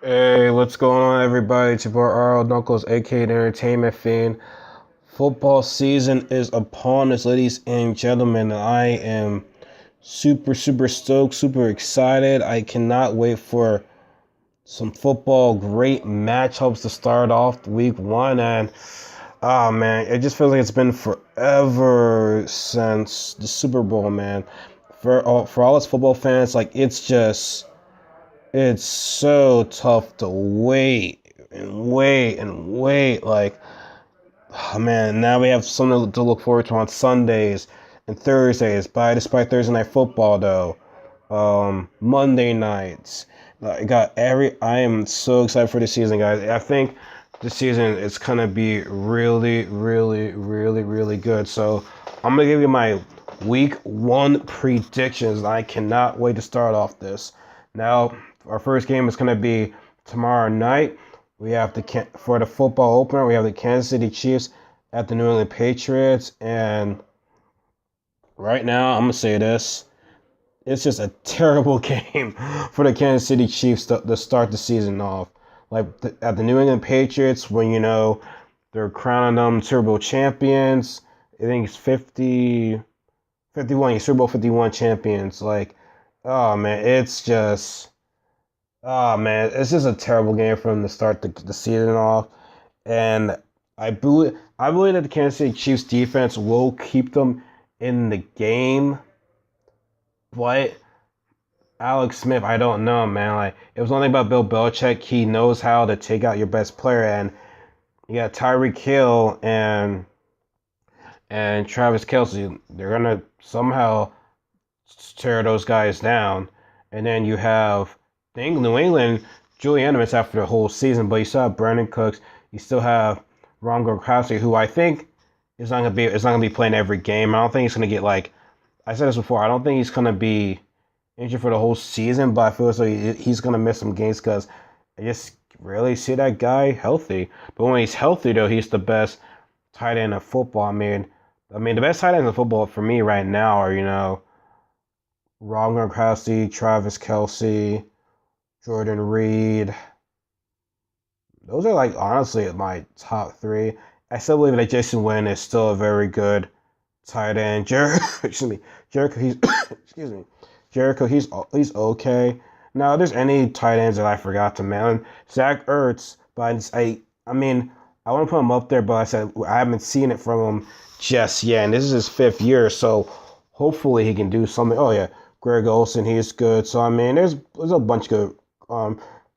Hey, what's going on, everybody? It's your boy Earl Knuckles, aka the Entertainment Fiend. Football season is upon us, ladies and gentlemen, and I am super stoked, super excited. I cannot wait for some football, great matchups to start off week one. And oh man, it just feels like it's been forever since the Super Bowl, man. For all us football fans, like it's so tough to wait. Like, oh man, now we have something to look forward to on Sundays and Thursdays. But despite Thursday night football, though, Monday nights, I am so excited for this season, guys. I think this season is gonna be really good. So I'm gonna give you my week one predictions. I cannot wait to start off this. Now, our first game is gonna be tomorrow night. We have for the football opener. We have the Kansas City Chiefs at the New England Patriots, and right now I'm gonna say this: it's just a terrible game for the Kansas City Chiefs to start the season off. At the New England Patriots, when they're crowning them Super Bowl champions. I think it's 51, Super Bowl 51 champions. Oh man, it's just a terrible game for them to start the season off. And I believe that the Kansas City Chiefs defense will keep them in the game, but Alex Smith, I don't know, man. Like, it was one thing about Bill Belichick. He knows how to take out your best player, and you got Tyreek Hill and Travis Kelce. They're gonna somehow tear those guys down, and then you have New England, Julian Edelman's after the whole season, but you still have Brandon Cooks. You still have Ron Gronkowski, who I think is not gonna be playing every game. I don't think he's gonna get like I said this before. I don't think he's gonna be injured for the whole season, but I feel as though he's gonna miss some games because I just really see that guy healthy. But when he's healthy, though, he's the best tight end of football. I mean, the best tight ends of football for me right now are Ron Gronkowski, Travis Kelce, Jordan Reed. Those are like honestly my top three. I still believe that Jason Wynn is still a very good tight end. Excuse me, Jericho. He's excuse me, Jericho. He's okay. Now, if there's any tight ends that I forgot to mention, Zach Ertz. But I mean, I want to put him up there, but I said I haven't seen it from him just yet, and this is his fifth year, so hopefully he can do something. Oh yeah, Greg Olson, he's good. So I mean, there's a bunch of good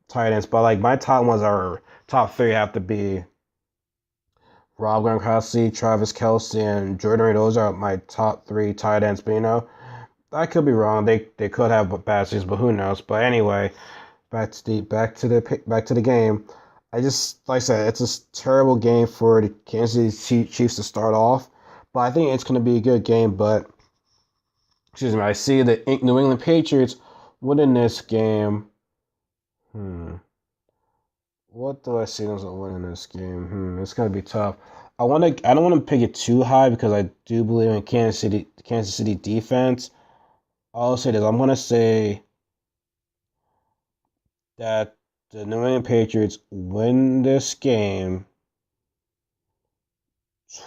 tight ends, but like my top three have to be Rob Gronkowski, Travis Kelce, and Jordan Reed. Those are my top three tight ends. But I could be wrong. They could have bad seasons, but who knows? But anyway, back to the game. I just like I said, it's a terrible game for the Kansas City Chiefs to start off, but I think it's going to be a good game. But excuse me, I see the New England Patriots winning this game. Hmm. What do I see as a win in this game? It's gonna be tough. I don't want to pick it too high because I do believe in Kansas City defense. I'll say this. I'm gonna say that the New England Patriots win this game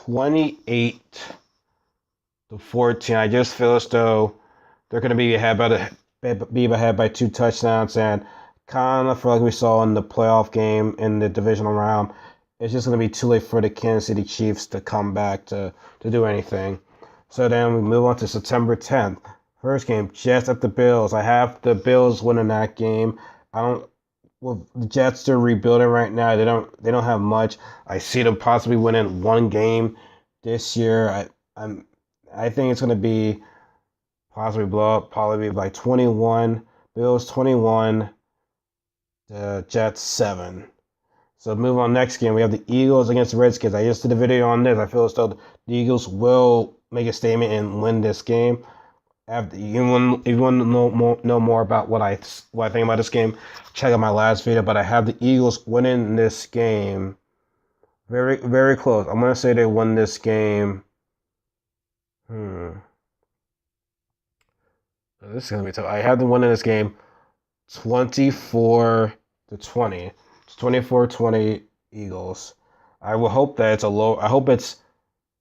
28-14. I just feel as though they're gonna be ahead by two touchdowns, and kind of feel like we saw in the playoff game in the divisional round. It's just going to be too late for the Kansas City Chiefs to come back to do anything. So then we move on to September 10th. First game, Jets at the Bills. I have the Bills winning that game. I don't. Well, the Jets are rebuilding right now. They don't have much. I see them possibly winning one game this year. I think it's going to be possibly blow up. Probably be like 21 Bills 21, the Jets 7. So move on next game. We have the Eagles against the Redskins. I just did a video on this. I feel as though the Eagles will make a statement and win this game. If you want to know more about what I think about this game, check out my last video. But I have the Eagles winning this game. Very close. I'm gonna say they won this game. This is gonna be tough. I have them winning this game 24 to 20. It's 24-20 Eagles. I will hope that it's a low. I hope it's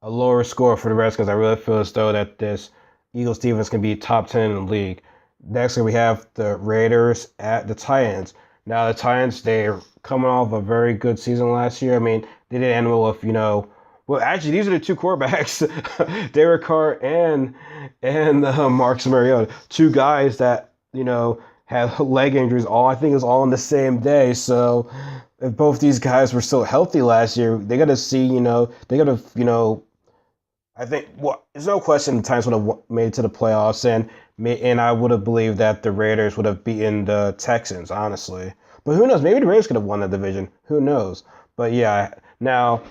a lower score for the Redskins. I really feel as though that this Eagles defense can be top 10 in the league. Next, we have the Raiders at the Titans. Now, the Titans, they're coming off a very good season last year. I mean, they did end with, well, actually, these are the two quarterbacks, Derek Carr and Marcus Mariota, two guys that, had leg injuries. I think it was all on the same day. So if both these guys were still healthy last year, they got to see, they got to, I think there's no question the Titans would have made it to the playoffs, and I would have believed that the Raiders would have beaten the Texans, honestly. But who knows? Maybe the Raiders could have won that division. Who knows? But yeah, now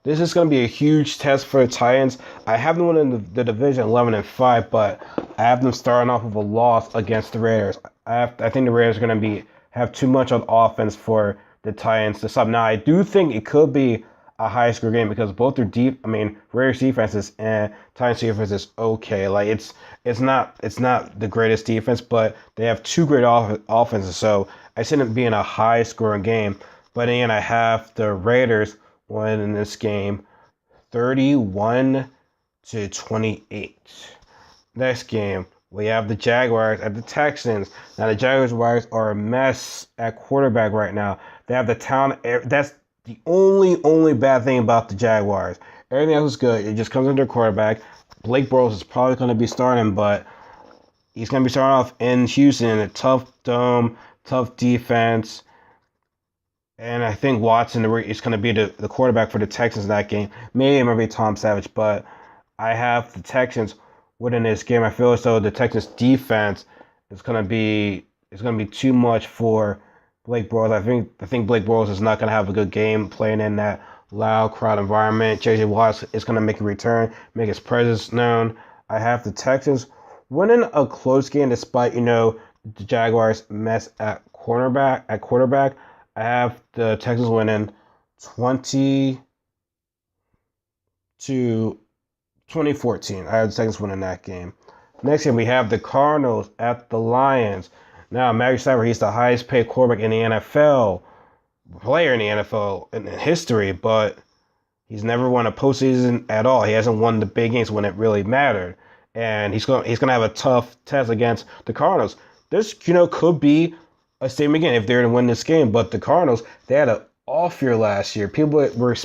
this is going to be a huge test for the Titans. I have them winning the division 11-5, but I have them starting off with a loss against the Raiders. I think the Raiders are going to have too much on offense for the Titans to stop. Now, I do think it could be a high score game because both their Raiders defenses and Titans defense is okay. Like it's not the greatest defense, but they have two great offenses. So I see it being a high scoring game. But again, I have the Raiders winning this game 31-28. Next game, we have the Jaguars at the Texans. Now the Jaguars are a mess at quarterback right now. They have the talent. That's the only bad thing about the Jaguars. Everything else is good. It just comes under quarterback. Blake Bortles is probably going to be starting, but he's going to be starting off in Houston in a tough dome, tough defense. And I think Watson is going to be the quarterback for the Texans in that game. Maybe it might be Tom Savage, but I have the Texans winning this game. I feel as though the Texans defense is going to be too much for Blake Bortles. I think Blake Bortles is not going to have a good game playing in that loud crowd environment. J.J. Watt is going to make a return, make his presence known. I have the Texans winning a close game despite, the Jaguars mess at quarterback. I have the Texans winning 20-14. I have the Texans winning that game. Next game, we have the Cardinals at the Lions. Now, Matthew Stafford, he's the highest paid quarterback in the NFL, player in the NFL in history, but he's never won a postseason at all. He hasn't won the big games when it really mattered. And he's going to have a tough test against the Cardinals. This, could be a statement again if they're to win this game. But the Cardinals, they had an off year last year. People were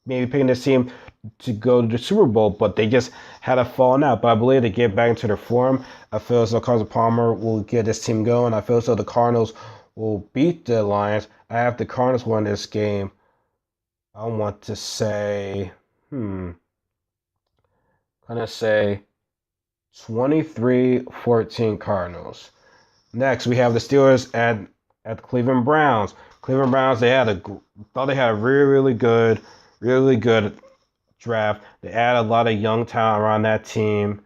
maybe picking this team to go to the Super Bowl, but they just had a falling out. But I believe they get back into their form. I feel as though Carson Palmer will get this team going. I feel as though the Cardinals will beat the Lions. I have the Cardinals win this game. I want to say, kind of say 23-14 Cardinals. Next, we have the Steelers at the Cleveland Browns. Cleveland Browns, thought they had a really good draft. They add a lot of young talent around that team.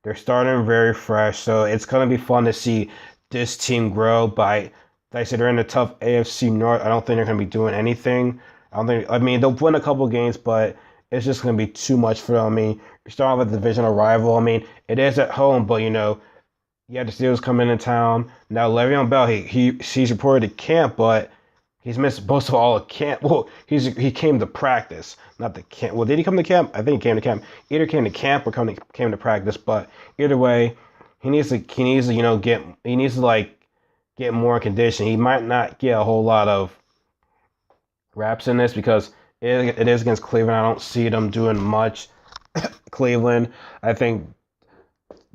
They're starting very fresh, so it's going to be fun to see this team grow. But like I said, they're in a tough AFC North. I don't think they're going to be doing anything. They'll win a couple games, but it's just going to be too much for them. I mean, you're starting with a divisional rival. I mean, it is at home, but you have the Steelers coming into town. Now, Le'Veon Bell, he's reported to camp, but he's missed most of all of camp. Well, he came to practice, not the camp. Well, did he come to camp? I think he came to camp. Either came to camp or came to practice. But either way, he needs to get more in condition. He might not get a whole lot of reps in this because it is against Cleveland. I don't see them doing much. Cleveland, I think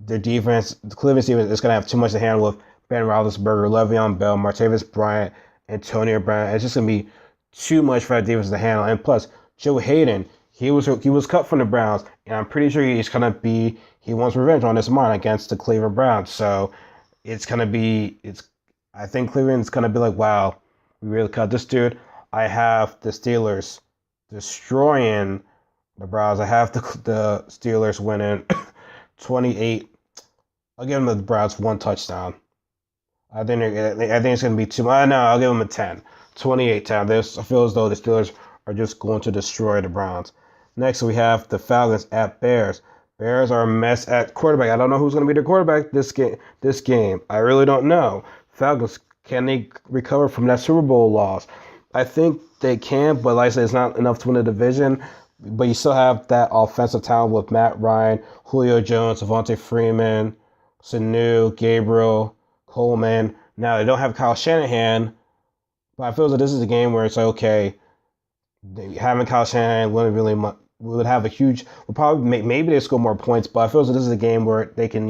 the Cleveland defense is going to have too much to handle with Ben Roethlisberger, Le'Veon Bell, Martavis Bryant, Antonio Brown. It's just going to be too much for that defense to handle. And plus, Joe Hayden, he was cut from the Browns, and I'm pretty sure he wants revenge on his mind against the Cleveland Browns. So I think Cleveland's going to be like, wow, we really cut this dude. I have the Steelers destroying the Browns. I have the Steelers winning 28. I'll give them the Browns one touchdown. I think it's going to be too much. No, I'll give them a 10. 28-10. I feel as though the Steelers are just going to destroy the Browns. Next, we have the Falcons at Bears. Bears are a mess at quarterback. I don't know who's going to be their quarterback this game. I really don't know. Falcons Can they recover from that Super Bowl loss? I think they can, but like I said, it's not enough to win the division. But you still have that offensive talent with Matt Ryan, Julio Jones, Devontae Freeman, Sanu, Gabriel, Coleman. Now they don't have Kyle Shanahan, but I feel like this is a game where it's like, okay, having Kyle Shanahan wouldn't really would have a huge. Would probably maybe they score more points, but I feel like this is a game where they can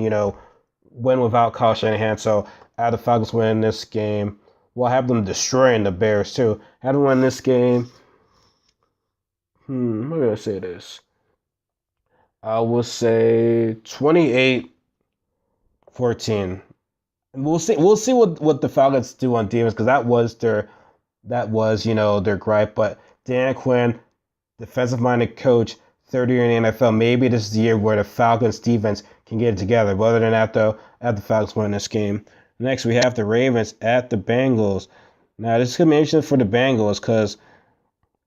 win without Kyle Shanahan. So I have the Falcons winning this game. Well, I have them destroying the Bears too. I have them win this game. I'm gonna say this. I will say 28-14. And we'll see. We'll see what the Falcons do on defense because that was their gripe. But Dan Quinn, defensive minded coach, 30 year in the NFL. Maybe this is the year where the Falcons defense can get it together. But other than that, though, I have the Falcons winning this game. Next, we have the Ravens at the Bengals. Now, this is going to be interesting for the Bengals because,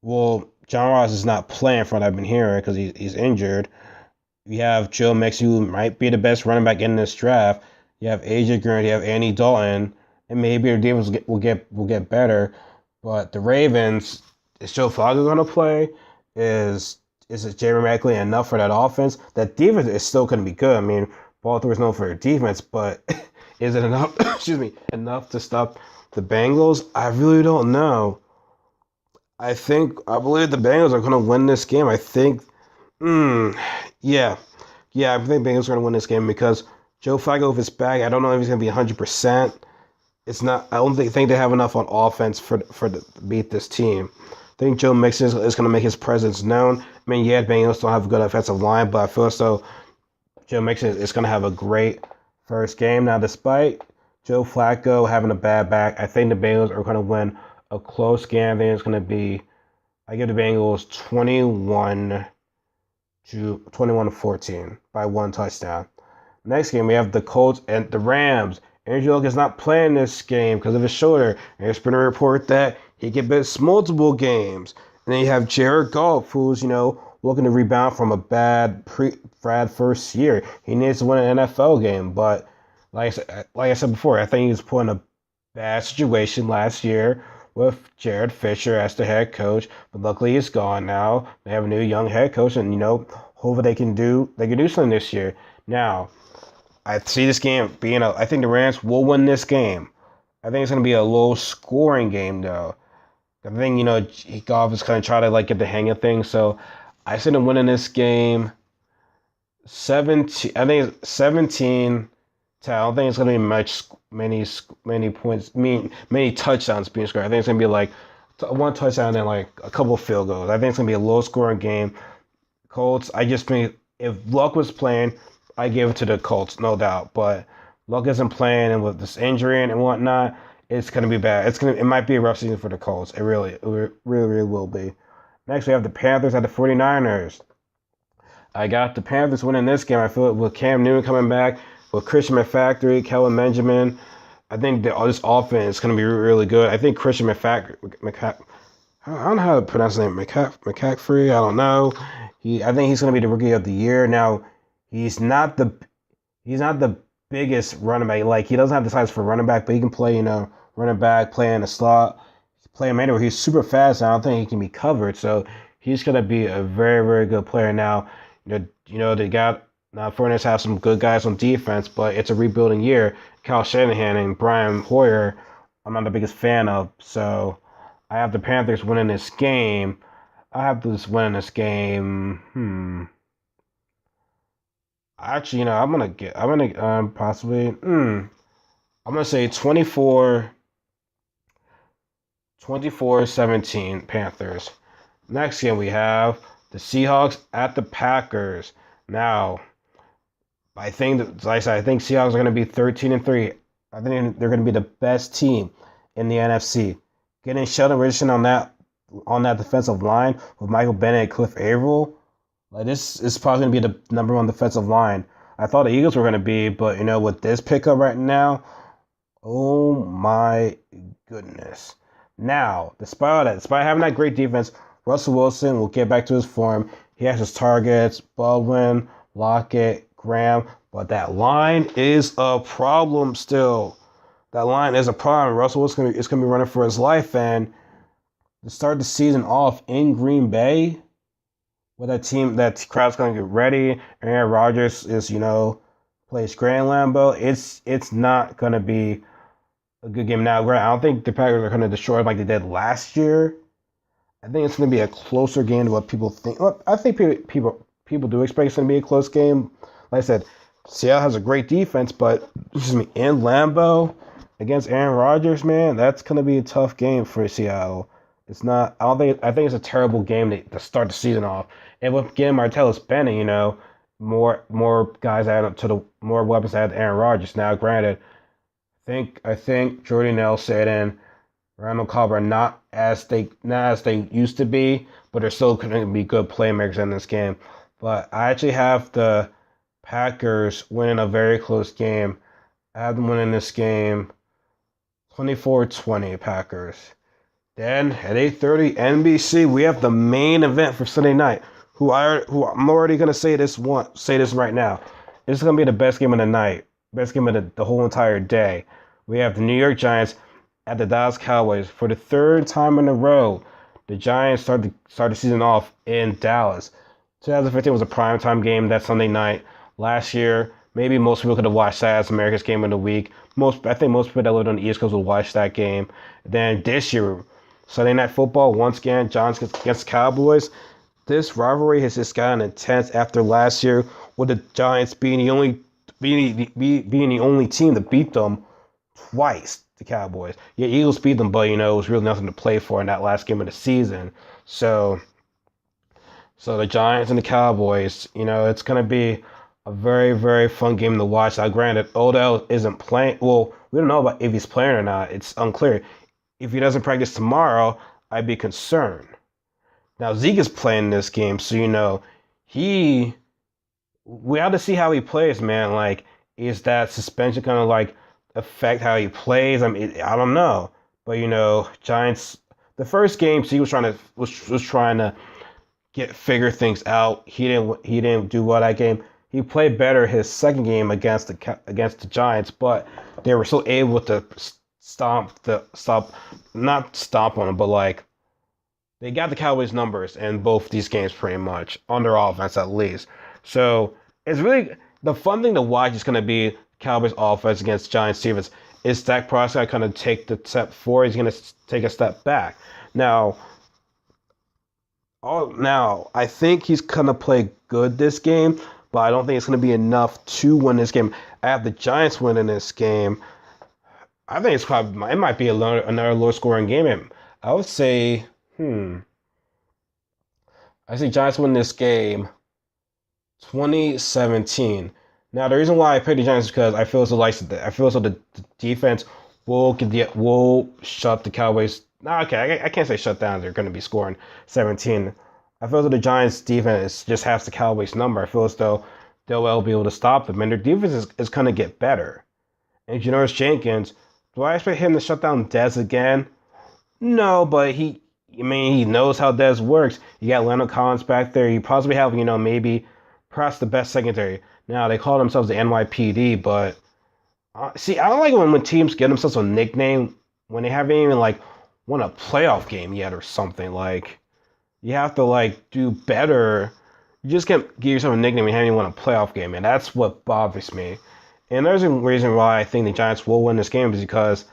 well, John Ross is not playing from what I've been hearing because he's injured. You have Joe Mixon, who might be the best running back in this draft. You have AJ Green, you have Andy Dalton, and maybe their defense will get better. But the Ravens, is Joe Flacco going to play? Is it Jerry McLean enough for that offense? That defense is still going to be good. I mean, Baltimore is known for their defense, but is it enough? Excuse me, enough to stop the Bengals? I really don't know. I believe the Bengals are going to win this game. I think, yeah, I think Bengals are going to win this game because Joe Flacco, if it's back, I don't know if he's going to be 100%. It's not. I don't think they have enough on offense to beat this team. I think Joe Mixon is going to make his presence known. I mean, yeah, Bengals don't have a good offensive line, but I feel as though Joe Mixon is going to have a great first game. Now, despite Joe Flacco having a bad back, I think the Bengals are going to win a close game. I think it's going to be. I give the Bengals 21-14 by one touchdown. Next game, we have the Colts and the Rams. Andrew Luck is not playing this game because of his shoulder. And there's been a report that he could miss multiple games. And then you have Jared Goff, who's, looking to rebound from a bad first year. He needs to win an NFL game. But like I said before, I think he was put in a bad situation last year with Jared Fisher as the head coach. But luckily he's gone now. They have a new young head coach, and hopefully they can do something this year. Now, I see this game being I think the Rams will win this game. I think it's going to be a low scoring game, though. I think, Goff is going to try to, get the hang of things. So I see them winning this game 17. I think it's 17. I don't think it's going to be many points, many touchdowns being scored. I think it's going to be one touchdown and a couple of field goals. I think it's going to be a low scoring game. Colts, I just think if Luck was playing, I give it to the Colts, no doubt. But Luck isn't playing, and with this injury and whatnot, it's gonna be bad. It might be a rough season for the Colts. It really will be. Next, we have the Panthers at the 49ers. I got the Panthers winning this game. I feel it with Cam Newton coming back, with Christian McCaffrey, Kelvin Benjamin. I think this offense is gonna be really good. I think Christian McCaffrey. I don't know how to pronounce his name. McCaffrey. I don't know. I think he's gonna be the rookie of the year now. He's not the biggest running back. He doesn't have the size for running back, but he can play, running back, play in the slot, play him anywhere. He's super fast, and I don't think he can be covered. So he's gonna be a very, very good player. Now, they got now 49ers have some good guys on defense, but it's a rebuilding year. Kyle Shanahan and Brian Hoyer, I'm not the biggest fan of. So I have the Panthers winning this game. Actually, I'm gonna possibly, I'm gonna say 24-17 Panthers. Next game we have the Seahawks at the Packers. Now, I think Seahawks are gonna be 13-3. I think they're gonna be the best team in the NFC. Getting Sheldon Richardson on that defensive line with Michael Bennett and Cliff Averill. This is probably going to be the number one defensive line. I thought the Eagles were going to be, but, with this pickup right now, oh my goodness. Now, despite having that great defense, Russell Wilson will get back to his form. He has his targets, Baldwin, Lockett, Graham, but that line is a problem still. That line is a problem. Russell Wilson is going to be running for his life, and to start the season off in Green Bay with that team, that crowd's going to get ready. Aaron Rodgers is, plays Grand Lambeau. It's not going to be a good game. Now, I don't think the Packers are going to destroy it like they did last year. I think it's going to be a closer game than what people think. Look, I think people do expect it's going to be a close game. Like I said, Seattle has a great defense, but in Lambeau against Aaron Rodgers, man, that's going to be a tough game for Seattle. It's not. I think it's a terrible game to start the season off. And with getting Martellus Bennett, more guys added to the more weapons added to Aaron Rodgers. Now, granted, I think Jordy Nelson and Randall Cobb are not as they used to be, but they're still going to be good playmakers in this game. But I actually have the Packers winning a very close game. I have them winning this game 24-20 Packers. Then at 8:30 NBC, we have the main event for Sunday night. Who I'm already gonna say this right now. This is gonna be the best game of the night, best game of the whole entire day. We have the New York Giants at the Dallas Cowboys for the third time in a row. The Giants started the season off in Dallas. 2015 was a primetime game that Sunday night. Last year, maybe most people could have watched that as America's game of the week. I think most people that lived on the East Coast would watch that game. Then this year, Sunday Night Football, once again, Giants against Cowboys. This rivalry has just gotten intense after last year, with the Giants being the only team to beat them twice. The Cowboys, yeah, Eagles beat them, but it was really nothing to play for in that last game of the season. So the Giants and the Cowboys, it's gonna be a very, very fun game to watch. Now, granted, Odell isn't playing. Well, we don't know about if he's playing or not. It's unclear. If he doesn't practice tomorrow, I'd be concerned. Now, Zeke is playing this game, so we have to see how he plays, man. Like, is that suspension gonna affect how he plays? I mean, I don't know, but Giants. The first game, Zeke was trying to figure things out. He didn't do well that game. He played better his second game against the Giants, but they were still able to not stomp on them, but they got the Cowboys numbers in both these games pretty much on their offense at least. So it's really the fun thing to watch is going to be Cowboys offense against Giants defense. Is Dak Prescott going to take the step forward? He's going to take a step back. Now I think he's going to play good this game, but I don't think it's going to be enough to win this game. I have the Giants winning this game. I think it might be another low-scoring game. I would say, I see Giants win this game 2017. Now, the reason why I picked the Giants is because I feel as though the defense will shut the Cowboys. No, okay, I can't say shut down. They're going to be scoring 17. I feel as though the Giants' defense just has the Cowboys' number. I feel as though they'll be able to stop them, and their defense is going to get better. And Janoris Jenkins, do I expect him to shut down Dez again? No, but he knows how Dez works. You got Leonard Collins back there. You possibly have, maybe perhaps the best secondary. Now, they call themselves the NYPD, but I don't like when teams get themselves a nickname when they haven't even won a playoff game yet or something. You have to do better. You just can't give yourself a nickname and haven't even won a playoff game, and that's what bothers me. And there's a reason why I think the Giants will win this game is because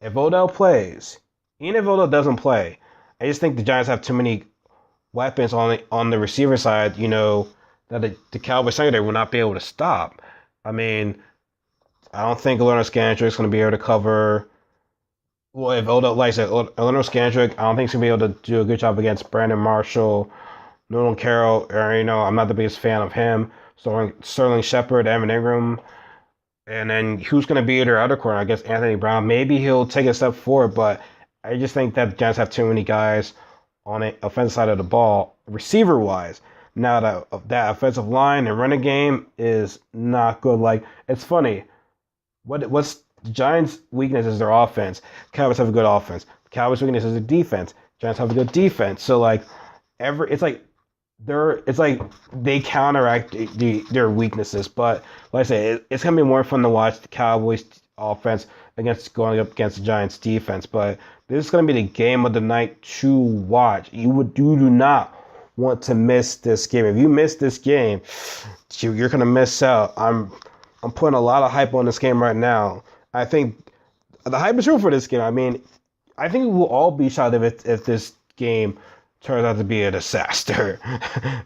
if Odell plays, even if Odell doesn't play, I just think the Giants have too many weapons on the receiver side, that the Cowboys secondary will not be able to stop. I mean, I don't think Leonard Scandrick is going to be able to cover. Well, if Odell, like I said, Leonard Scandrick, I don't think he's going to be able to do a good job against Brandon Marshall, Nolan Carroll, or, I'm not the biggest fan of him. Sterling Shepard, Evan Ingram, and then who's going to be their other corner? I guess Anthony Brown. Maybe he'll take a step forward, but I just think that the Giants have too many guys on the offensive side of the ball, receiver-wise. Now, that offensive line and running game is not good. It's funny. What's the Giants' weakness is their offense. Cowboys have a good offense. Cowboys' weakness is their defense. Giants have a good defense. So, they counteract their weaknesses. But like I said, it's gonna be more fun to watch the Cowboys offense against going up against the Giants defense. But this is going to be the game of the night to watch. You do not want to miss this game. If you miss this game, you're going to miss out. I'm putting a lot of hype on this game right now. I think the hype is real for this game. I mean, I think we'll all be shocked if this game turns out to be a disaster.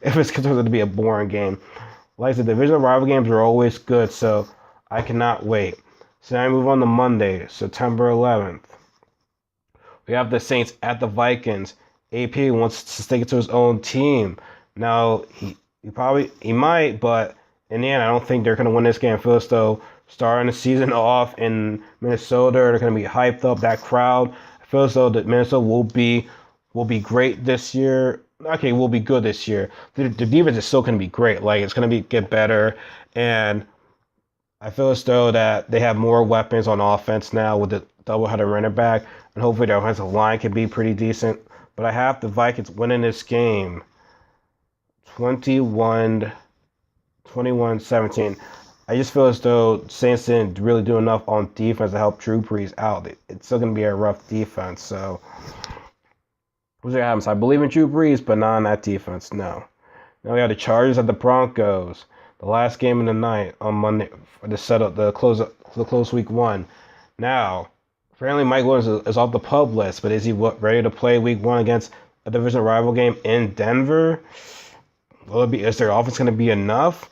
If it turns out to be a boring game. Like the divisional rival games are always good, so I cannot wait. So now I move on to Monday, September 11th. We have the Saints at the Vikings. AP wants to stick it to his own team. Now, he might, but in the end, I don't think they're going to win this game. I feel as though starting the season off in Minnesota, they're going to be hyped up, that crowd. I feel as though that Minnesota will be great this year. Okay, will be good this year. The defense is still going to be great. Like, it's going to get better. And I feel as though that they have more weapons on offense now with the double-header running back. And hopefully their offensive line can be pretty decent. But I have the Vikings winning this game 21-17. I just feel as though Saints didn't really do enough on defense to help Drew Brees out. It's still going to be a rough defense. So we'll see what happens. I believe in Drew Brees, but not on that defense. No. Now we have the Chargers at the Broncos. The last game of the night on Monday for the setup, the close week 1. Now, apparently Mike Williams is off the PUP list, but is he ready to play week 1 against a division rival game in Denver? Is their offense going to be enough?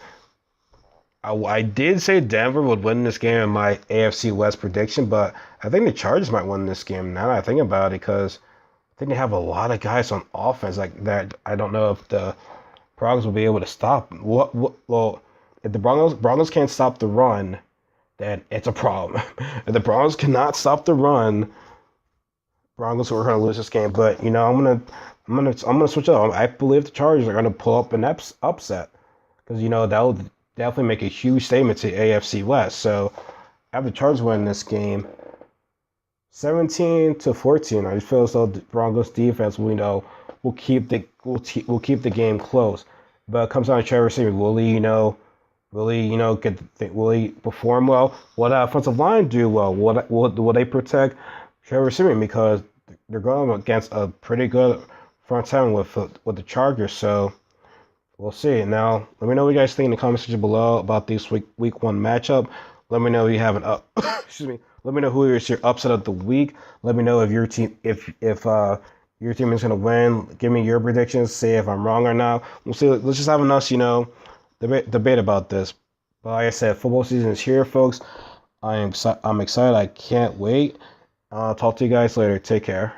I did say Denver would win this game in my AFC West prediction, but I think the Chargers might win this game now that I think about it, because I think they have a lot of guys on offense like that. I don't know if the Broncos will be able to stop. Well, if the Broncos can't stop the run, then it's a problem. If the Broncos cannot stop the run, Broncos are going to lose this game. But I'm gonna switch up. I believe the Chargers are going to pull up an upset, because that will definitely make a huge statement to AFC West. So I have the Chargers winning this game 17-14. I just feel as though the Broncos defense will keep the game close. But it comes down to Trevor Siemian. Will he perform well? Will the offensive line do well? Will they protect Trevor Siemian, because they're going against a pretty good front seven with the Chargers? So we'll see. Now, let me know what you guys think in the comment section below about this week 1 matchup. Let me know if you have an excuse me. Let me know who is your upset of the week. Let me know if your team if your team is gonna win. Give me your predictions. Say if I'm wrong or not. We'll see. Let's just have a nice, debate about this. But like I said, football season is here, folks. I'm excited. I can't wait. I'll talk to you guys later. Take care.